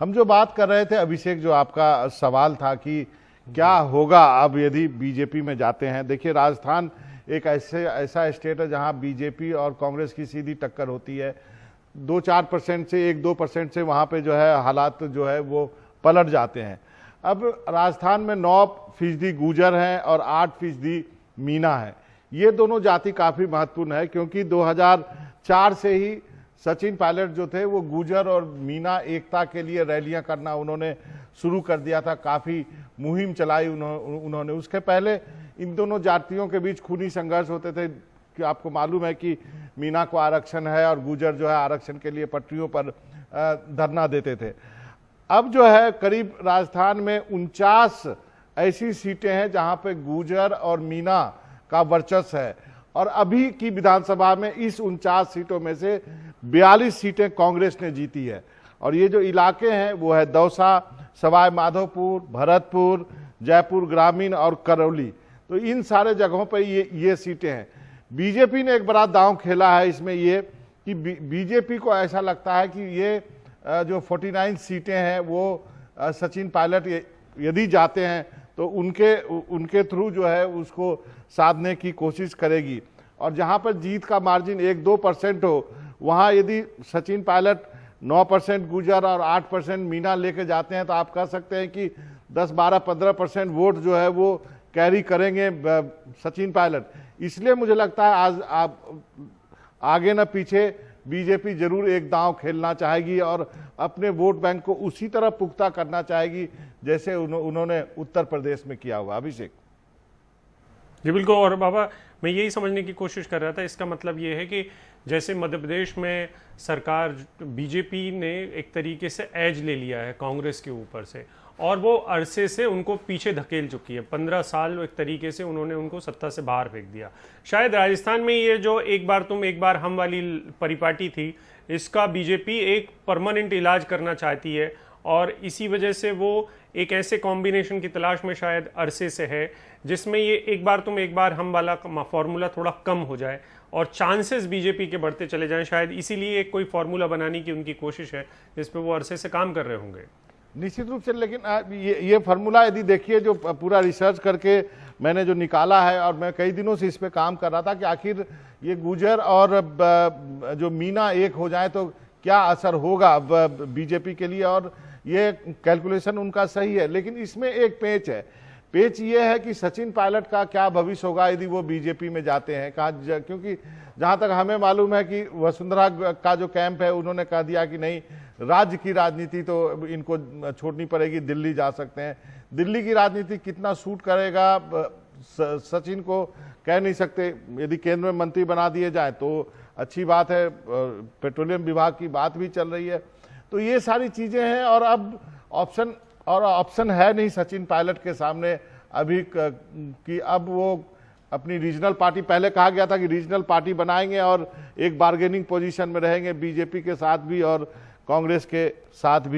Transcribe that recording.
हम जो बात कर रहे थे अभिषेक, जो आपका सवाल था कि क्या होगा अब यदि बीजेपी में जाते हैं। देखिए, राजस्थान एक ऐसा स्टेट है जहां बीजेपी और कांग्रेस की सीधी टक्कर होती है। 2-4% से 1-2% से वहां पे जो है हालात जो है वो पलट जाते हैं। अब राजस्थान में 9% गुर्जर हैं और 8% मीना है। ये दोनों जाति काफी महत्वपूर्ण है, क्योंकि 2004 से ही सचिन पायलट जो थे वो गुर्जर और मीना एकता के लिए रैलियां करना उन्होंने शुरू कर दिया था। काफी मुहिम चलाई उन्होंने। उसके पहले इन दोनों जातियों के बीच खूनी संघर्ष होते थे कि आपको मालूम है कि मीना को आरक्षण है और गुर्जर जो है आरक्षण के लिए पटरियों पर धरना देते थे। अब जो है करीब राजस्थान में 49 ऐसी सीटें हैं जहां पे गुर्जर और मीना का वर्चस्व है, और अभी की विधानसभा में इस 49 सीटों में से 42 सीटें कांग्रेस ने जीती है। और ये जो इलाके हैं वो है दौसा, सवाई माधोपुर, भरतपुर, जयपुर ग्रामीण और करौली। तो इन सारे जगहों पर ये सीटें हैं। बीजेपी ने एक बड़ा दांव खेला है इसमें, ये कि बीजेपी को ऐसा लगता है कि ये जो 49 सीटें हैं वो सचिन पायलट यदि जाते हैं तो उनके थ्रू जो है उसको साधने की कोशिश करेगी। और जहां पर जीत का मार्जिन 1-2% हो, वहां यदि सचिन पायलट 9% गुर्जर और 8% मीना लेके जाते हैं तो आप कह सकते हैं कि 10-12-15% वोट जो है वो कैरी करेंगे सचिन पायलट। इसलिए मुझे लगता है आज आप आगे न पीछे बीजेपी जरूर एक दांव खेलना चाहेगी और अपने वोट बैंक को उसी तरह पुख्ता करना चाहेगी जैसे उन्होंने उत्तर प्रदेश में किया हुआ। अभिषेक जी बिल्कुल। और बाबा, मैं यही समझने की कोशिश कर रहा था, इसका मतलब ये है कि जैसे मध्य प्रदेश में सरकार बीजेपी ने एक तरीके से एज ले लिया है कांग्रेस के ऊपर से, और वो अरसे से उनको पीछे धकेल चुकी है। 15 साल एक तरीके से उन्होंने उनको सत्ता से बाहर फेंक दिया। शायद राजस्थान में ये जो एक बार तुम एक बार हम वाली परिपाटी थी, इसका बीजेपी एक परमानेंट इलाज करना चाहती है, और इसी वजह से वो एक ऐसे कॉम्बिनेशन की तलाश में शायद अरसे से है जिसमें ये एक बार तुम एक बार हम वाला फॉर्मूला थोड़ा कम हो जाए और चांसेस बीजेपी के बढ़ते चले जाएं। शायद इसीलिए एक कोई फॉर्मूला बनाने की उनकी कोशिश है जिस पे वो अरसे से काम कर रहे होंगे। निश्चित रूप से। लेकिन ये फार्मूला यदि देखिए, जो पूरा रिसर्च करके मैंने जो निकाला है, और मैं कई दिनों से इस पे काम कर रहा था कि आखिर ये गुर्जर और जो मीना एक हो जाए तो क्या असर होगा बीजेपी के लिए, और ये कैलकुलेशन उनका सही है। लेकिन इसमें एक पेच है। पेच ये है कि सचिन पायलट का क्या भविष्य होगा यदि वो बीजेपी में जाते हैं। क्योंकि जहां तक हमें मालूम है कि वसुंधरा का जो कैंप है उन्होंने कह दिया कि नहीं, राज्य की राजनीति तो इनको छोड़नी पड़ेगी, दिल्ली जा सकते हैं। दिल्ली की राजनीति कितना सूट करेगा सचिन को कह नहीं सकते। यदि केंद्र में मंत्री बना दिए जाए तो अच्छी बात है, पेट्रोलियम विभाग की बात भी चल रही है। तो ये सारी चीजें हैं, और अब ऑप्शन है नहीं सचिन पायलट के सामने अभी कि अब वो अपनी रीजनल पार्टी, पहले कहा गया था कि रीजनल पार्टी बनाएंगे और एक बार्गेनिंग पोजीशन में रहेंगे बीजेपी के साथ भी और कांग्रेस के साथ भी।